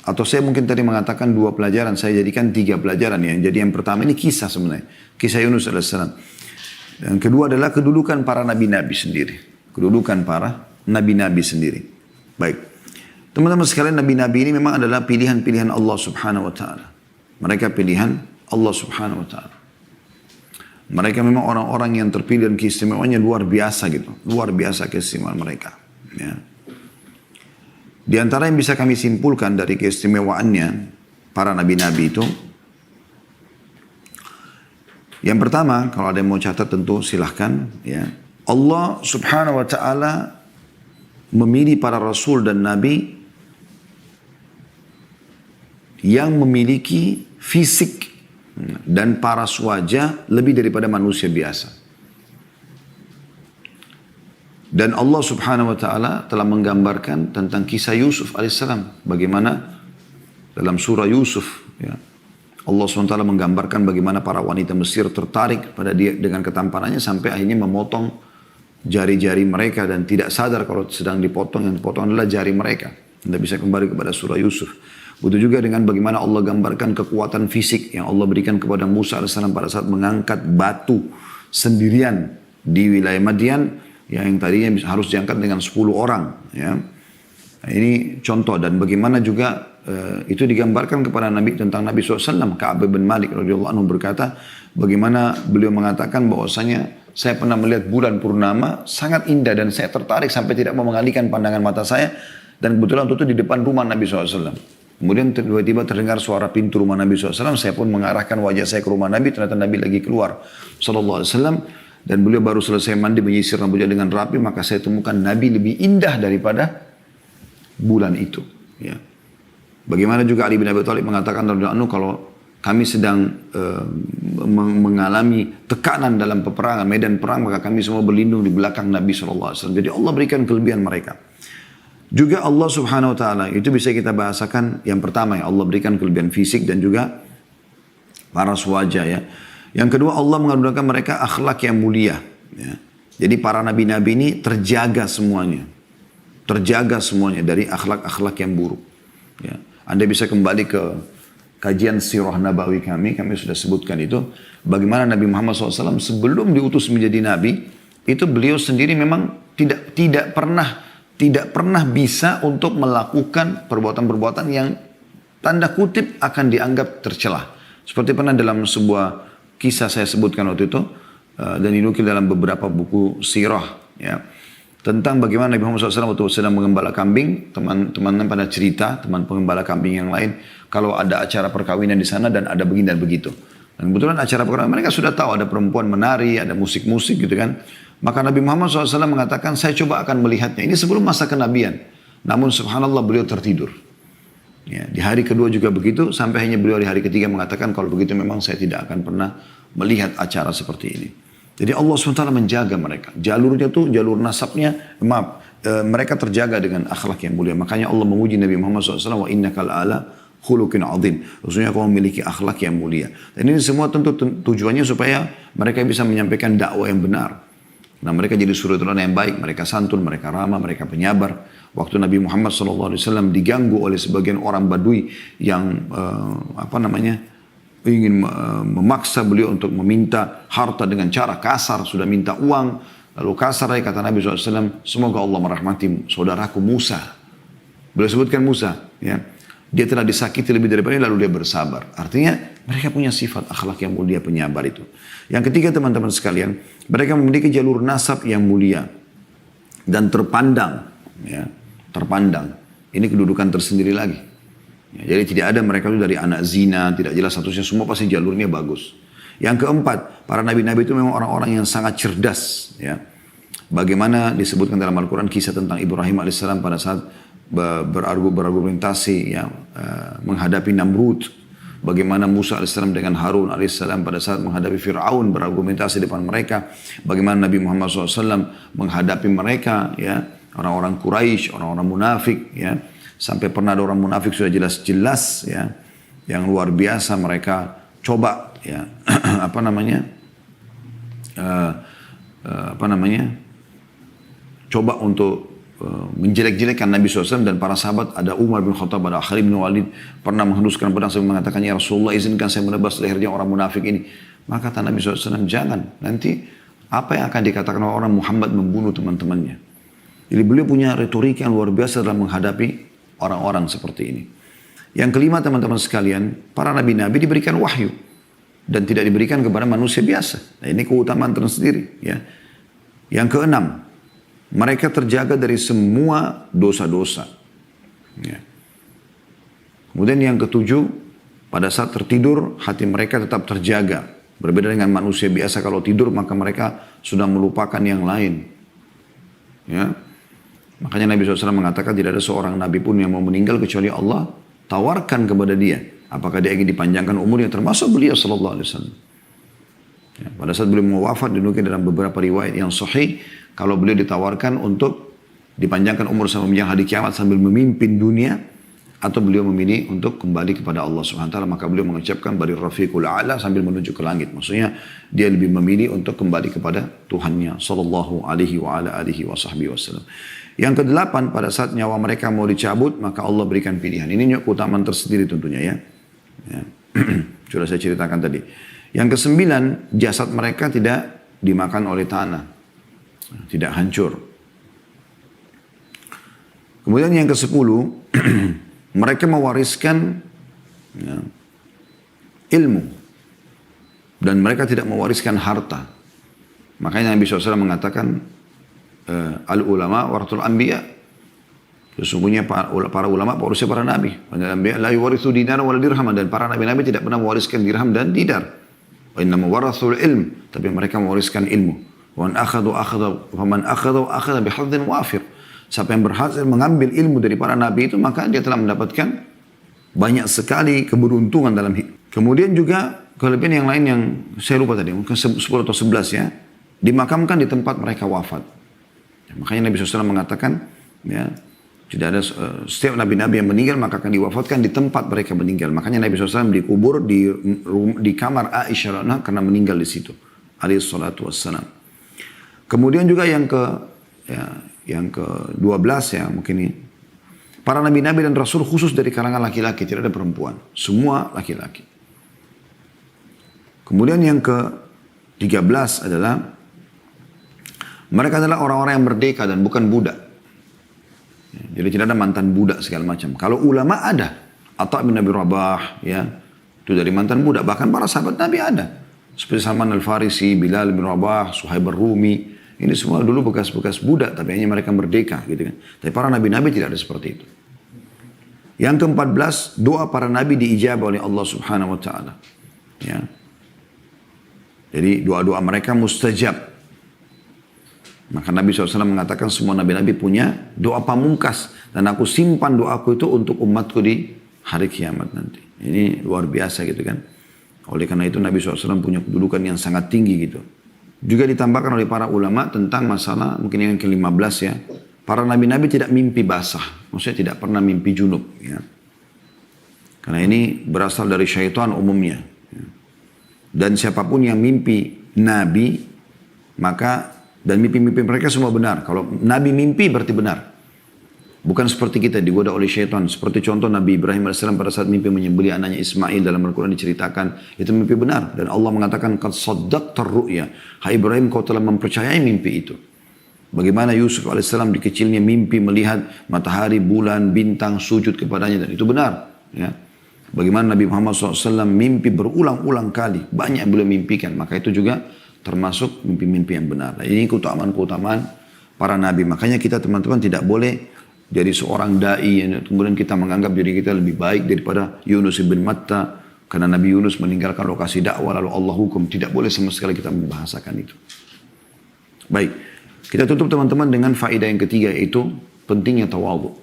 atau saya mungkin tadi mengatakan 2 pelajaran, saya jadikan 3 pelajaran ya. Jadi yang pertama ini kisah sebenarnya, kisah Yunus alaihissalam. Dan kedua adalah kedudukan para nabi-nabi sendiri. Kedudukan para nabi-nabi sendiri. Baik, teman-teman sekalian, nabi-nabi ini memang adalah pilihan-pilihan Allah Subhanahu wa taala. Mereka pilihan Allah Subhanahu wa taala. Mereka memang orang-orang yang terpilih dan keistimewaannya luar biasa gitu. Luar biasa keistimewaan mereka. Ya. Di antara yang bisa kami simpulkan dari keistimewaannya para nabi-nabi itu, yang pertama, kalau ada yang mau catat tentu silahkan. Ya. Allah Subhanahu wa taala memilih para rasul dan nabi yang memiliki fisik dan paras wajah lebih daripada manusia biasa. Dan Allah Subhanahu wa taala telah menggambarkan tentang kisah Yusuf alaihissalam, bagaimana dalam surah Yusuf, ya, Allah SWT menggambarkan bagaimana para wanita Mesir tertarik pada dia dengan ketampanannya sampai akhirnya memotong jari-jari mereka dan tidak sadar kalau sedang dipotong, yang dipotong adalah jari mereka. Anda bisa kembali kepada surah Yusuf. Begitu juga dengan bagaimana Allah gambarkan kekuatan fisik yang Allah berikan kepada Musa AS pada saat mengangkat batu sendirian di wilayah Madian, yang tadinya harus diangkat dengan 10 orang. Ya. Nah, ini contoh, dan bagaimana juga itu digambarkan kepada Nabi tentang Nabi SAW. Ka'ab bin Malik radhiyallahu anhu berkata, bagaimana beliau mengatakan bahwasanya saya pernah melihat bulan purnama sangat indah dan saya tertarik sampai tidak mau mengalihkan pandangan mata saya, dan kebetulan itu di depan rumah Nabi SAW. Kemudian tiba-tiba terdengar suara pintu rumah Nabi SAW. Saya pun mengarahkan wajah saya ke rumah Nabi. Ternyata Nabi lagi keluar SAW. Dan beliau baru selesai mandi, menyisir rambutnya dengan rapi. Maka saya temukan Nabi lebih indah daripada bulan itu. Ya. Bagaimana juga Ali bin Abi Thalib mengatakan, kalau kami sedang mengalami tekanan dalam peperangan, medan perang, maka kami semua berlindung di belakang Nabi SAW. Jadi Allah berikan kelebihan mereka. Juga Allah Subhanahu Wa Taala itu bisa kita bahasakan yang pertama ya, Allah berikan kelebihan fisik dan juga paras wajah ya. Yang kedua Allah mengaruniakan mereka akhlak yang mulia. Ya. Jadi para nabi-nabi ini terjaga semuanya dari akhlak-akhlak yang buruk. Ya. Anda bisa kembali ke kajian sirah nabawi kami sudah sebutkan itu, bagaimana Nabi Muhammad SAW sebelum diutus menjadi nabi, itu beliau sendiri memang tidak pernah bisa untuk melakukan perbuatan-perbuatan yang tanda kutip akan dianggap tercela. Seperti pernah dalam sebuah kisah saya sebutkan waktu itu, dan dinukil dalam beberapa buku sirah, ya, tentang bagaimana Nabi Muhammad SAW waktu sedang mengembala kambing, teman-teman pada cerita, teman pengembala kambing yang lain, kalau ada acara perkawinan di sana dan ada begini dan begitu. Dan kebetulan acara perkawinan mereka sudah tahu ada perempuan menari, ada musik-musik gitu kan. Maka Nabi Muhammad SAW mengatakan, saya coba akan melihatnya. Ini sebelum masa kenabian. Namun subhanallah beliau tertidur. Ya, di hari kedua juga begitu, sampai hanya beliau di hari ketiga mengatakan, kalau begitu memang saya tidak akan pernah melihat acara seperti ini. Jadi Allah SWT menjaga mereka. Jalurnya tuh, jalur nasabnya, mereka terjaga dengan akhlak yang mulia. Makanya Allah menguji Nabi Muhammad SAW, wa innaka la'ala khuluqin azim. Maksudnya kau memiliki akhlak yang mulia. Dan ini semua tentu tujuannya supaya mereka bisa menyampaikan dakwah yang benar. Nah, mereka jadi suri teladan yang baik, mereka santun, mereka ramah, mereka penyabar. Waktu Nabi Muhammad SAW diganggu oleh sebagian orang Badui yang ingin memaksa beliau untuk meminta harta dengan cara kasar, sudah minta uang, lalu kasar, kata Nabi SAW, semoga Allah merahmati saudaraku Musa. Beliau sebutkan Musa, ya. Dia telah disakiti lebih daripada ini, lalu dia bersabar. Artinya mereka punya sifat akhlak yang mulia, penyabar itu. Yang ketiga teman-teman sekalian, mereka memiliki jalur nasab yang mulia dan terpandang. Ya, terpandang. Ini kedudukan tersendiri lagi. Ya, jadi tidak ada mereka itu dari anak zina, tidak jelas statusnya, semua pasti jalurnya bagus. Yang keempat, para nabi-nabi itu memang orang-orang yang sangat cerdas. Ya. Bagaimana disebutkan dalam Al-Quran kisah tentang Ibrahim AS pada saat berargumentasi, ya, menghadapi Namrud. Bagaimana Musa AS dengan Harun AS pada saat menghadapi Fir'aun berargumentasi depan mereka. Bagaimana Nabi Muhammad SAW menghadapi mereka, ya, orang-orang Quraisy, orang-orang munafik, ya. Sampai pernah ada orang munafik sudah jelas-jelas, ya, yang luar biasa mereka coba, ya, coba untuk menjelek-jelekkan Nabi SAW dan para sahabat. Ada Umar bin Khattab, ada Khalid bin Walid pernah menghembuskan pedang sambil mengatakan, ya Rasulullah izinkan saya menebas lehernya orang munafik ini. Maka kata Nabi SAW, jangan, nanti apa yang akan dikatakan orang Muhammad membunuh teman-temannya. Jadi beliau punya retorika yang luar biasa dalam menghadapi orang-orang seperti ini. Yang kelima teman-teman sekalian, para nabi-nabi diberikan wahyu dan tidak diberikan kepada manusia biasa. Nah, ini keutamaan tersendiri, ya. Yang keenam, mereka terjaga dari semua dosa-dosa. Ya. Kemudian yang ketujuh, pada saat tertidur, hati mereka tetap terjaga. Berbeda dengan manusia biasa, kalau tidur maka mereka sudah melupakan yang lain. Ya. Makanya Nabi SAW mengatakan tidak ada seorang Nabi pun yang mau meninggal kecuali Allah tawarkan kepada dia. Apakah dia ingin dipanjangkan umurnya, termasuk beliau SAW. Ya. Pada saat beliau mau wafat, dinukil dalam beberapa riwayat yang sahih, kalau beliau ditawarkan untuk dipanjangkan umur sampai menjelang hari kiamat sambil memimpin dunia, atau beliau memilih untuk kembali kepada Allah Subhanahu wa taala, maka beliau mengucapkan bari rafiqul a'la sambil menuju ke langit. Maksudnya dia lebih memilih untuk kembali kepada Tuhannya sallallahu alaihi wa ala alihi wasallam. Yang kedelapan, pada saat nyawa mereka mau dicabut, maka Allah berikan pilihan. Ini keutamaan tersendiri tentunya, ya. Ya. Sudah saya ceritakan tadi. Yang kesembilan, jasad mereka tidak dimakan oleh tanah, tidak hancur. Kemudian yang kesepuluh, mereka mewariskan, ya, ilmu. Dan mereka tidak mewariskan harta. Makanya Nabi SAW mengatakan, al-ulama warathul anbiya. Sesungguhnya para ulama pewarisnya para nabi. La yuwarithu dinar wala dirham. Dan para nabi-nabi tidak pernah mewariskan dirham dan dinar. Wa innama warathul ilm. Tapi mereka mewariskan ilmu. Wa man akhadha bihadzin wafir. Siapa yang berhasil mengambil ilmu dari para nabi itu, maka dia telah mendapatkan banyak sekali keberuntungan dalam hidup. Kemudian juga kelebihan yang lain yang saya lupa tadi, mungkin 10 atau 11 ya, dimakamkan di tempat mereka wafat. Ya, makanya Nabi SAW mengatakan, ya, tidak ada setiap nabi-nabi yang meninggal maka akan diwafatkan di tempat mereka meninggal. Makanya Nabi SAW dikubur di kamar Aisyah karena meninggal di situ. Alaihi salatu wassalam. Kemudian juga yang ke-12 ya mungkin ini. Para nabi-nabi dan rasul khusus dari kalangan laki-laki, tidak ada perempuan. Semua laki-laki. Kemudian yang ke-13 adalah mereka adalah orang-orang yang merdeka dan bukan budak. Jadi tidak ada mantan budak segala macam. Kalau ulama ada. Atha bin Abi Rabah, ya, itu dari mantan budak. Bahkan para sahabat Nabi ada. Seperti Salman Al-Farisi, Bilal bin Rabah, Suhaib Ar-Rumi. Ini semua dulu bekas-bekas budak, tapi hanya mereka merdeka, gitu kan. Tapi para nabi-nabi tidak ada seperti itu. Yang ke-14, doa para nabi diijabah oleh Allah Subhanahu wa taala. Ya. Jadi doa-doa mereka mustajab. Maka Nabi SAW mengatakan semua nabi-nabi punya doa pamungkas. Dan aku simpan doaku itu untuk umatku di hari kiamat nanti. Ini luar biasa gitu kan. Oleh karena itu Nabi SAW punya kedudukan yang sangat tinggi gitu. Juga ditambahkan oleh para ulama tentang masalah mungkin yang ke-15 ya. Para nabi-nabi tidak mimpi basah. Maksudnya tidak pernah mimpi junub. Ya. Karena ini berasal dari syaitan umumnya. Ya. Dan siapapun yang mimpi nabi, maka dan mimpi-mimpi mereka semua benar. Kalau nabi mimpi berarti benar. Bukan seperti kita digoda oleh syaitan. Seperti contoh Nabi Ibrahim AS pada saat mimpi menyembelih anaknya Ismail dalam Al-Quran diceritakan. Itu mimpi benar. Dan Allah mengatakan, Qad saddaqta ar-ru'ya. Hai Ibrahim, kau telah mempercayai mimpi itu. Bagaimana Yusuf AS di kecilnya mimpi melihat matahari, bulan, bintang, sujud kepadanya. Dan itu benar. Ya. Bagaimana Nabi Muhammad SAW mimpi berulang-ulang kali. Banyak yang beliau mimpikan. Maka itu juga termasuk mimpi-mimpi yang benar. Nah, ini keutamaan-keutamaan para nabi. Makanya kita teman-teman tidak boleh jadi seorang da'i, kemudian kita menganggap diri kita lebih baik daripada Yunus ibn Matta. Karena Nabi Yunus meninggalkan lokasi dakwah lalu Allah hukum. Tidak boleh sama sekali kita membahasakan itu. Baik, kita tutup teman-teman dengan faedah yang ketiga, yaitu pentingnya tawadhu.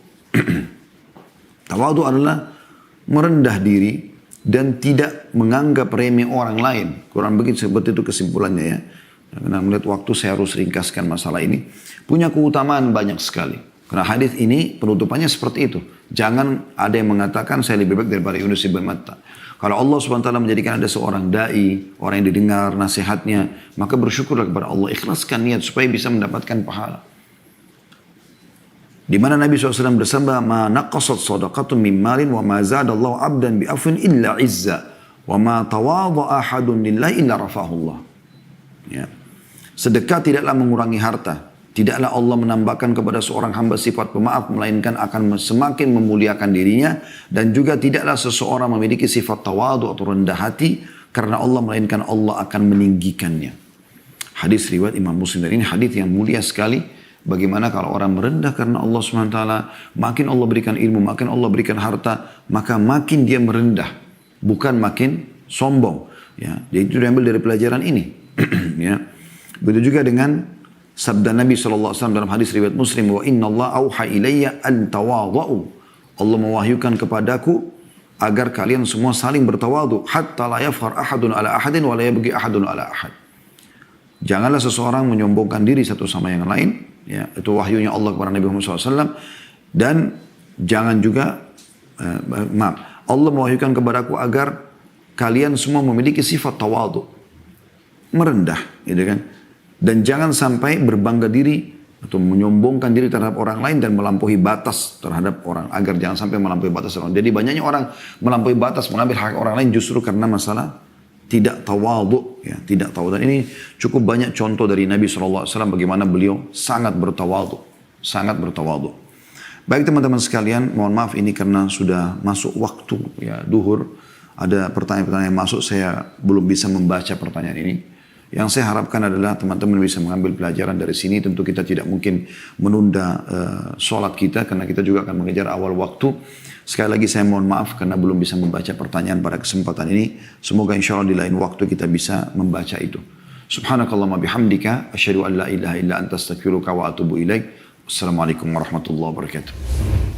Tawadhu adalah merendah diri dan tidak menganggap remeh orang lain. Kurang begitu seperti itu kesimpulannya ya. Karena melihat waktu saya harus ringkaskan masalah ini. Punya keutamaan banyak sekali. Karena hadis ini penutupannya seperti itu. Jangan ada yang mengatakan saya lebih baik daripada Yunus ibn Matta. Kalau Allah SWT menjadikan ada seorang da'i, orang yang didengar nasihatnya, maka bersyukurlah kepada Allah. Ikhlaskan niat supaya bisa mendapatkan pahala. Di mana Nabi SAW bersabda, "Ma naqasat sadaqatun min malin wa ma zadallahu 'abdan bi afwin illa 'izza wa ma tawadha ahadun lillahi illa rafa'ahullah." Ya. Sedekah tidaklah mengurangi harta. Tidaklah Allah menambahkan kepada seorang hamba sifat pemaaf, melainkan akan semakin memuliakan dirinya. Dan juga tidaklah seseorang memiliki sifat tawadhu atau rendah hati, karena Allah, melainkan Allah akan meninggikannya. Hadis riwayat Imam Muslim. Dan ini hadis yang mulia sekali. Bagaimana kalau orang merendah karena Allah SWT, makin Allah berikan ilmu, makin Allah berikan harta, maka makin dia merendah. Bukan makin sombong. Ya, jadi itu diambil dari pelajaran ini. Ya. Begitu juga dengan sabda Nabi SAW dalam hadis riwayat Muslim, wa inna Allah auha ilayya an tawadhu. Allah mewahyukan kepadaku agar kalian semua saling bertawadhu, hatta la yafkhar ahadun ala ahadin wa la yabghi ahadun ala ahad. Janganlah seseorang menyombongkan diri satu sama yang lain, ya, itu wahyunya Allah kepada Nabi Muhammad SAW. Dan jangan juga Allah mewahyukan kepadaku agar kalian semua memiliki sifat tawadhu, merendah, gitu kan. Dan jangan sampai berbangga diri atau menyombongkan diri terhadap orang lain dan melampaui batas terhadap orang. Agar jangan sampai melampaui batas orang. Jadi banyaknya orang melampaui batas, mengambil hak orang lain justru karena masalah tidak tawadhu. Ya, tidak tawadhu. Dan ini cukup banyak contoh dari Nabi SAW bagaimana beliau sangat bertawadhu. Sangat bertawadhu. Baik teman-teman sekalian, mohon maaf ini karena sudah masuk waktu ya duhur. Ada pertanyaan-pertanyaan yang masuk, saya belum bisa membaca pertanyaan ini. Yang saya harapkan adalah teman-teman bisa mengambil pelajaran dari sini. Tentu kita tidak mungkin menunda sholat kita karena kita juga akan mengejar awal waktu. Sekali lagi saya mohon maaf karena belum bisa membaca pertanyaan pada kesempatan ini. Semoga insya Allah di lain waktu kita bisa membaca itu. Subhanakallahumma bihamdika asyhadu an la ilaha illa anta astaghfiruka wa atubu ilaik. Wassalamualaikum warahmatullahi wabarakatuh.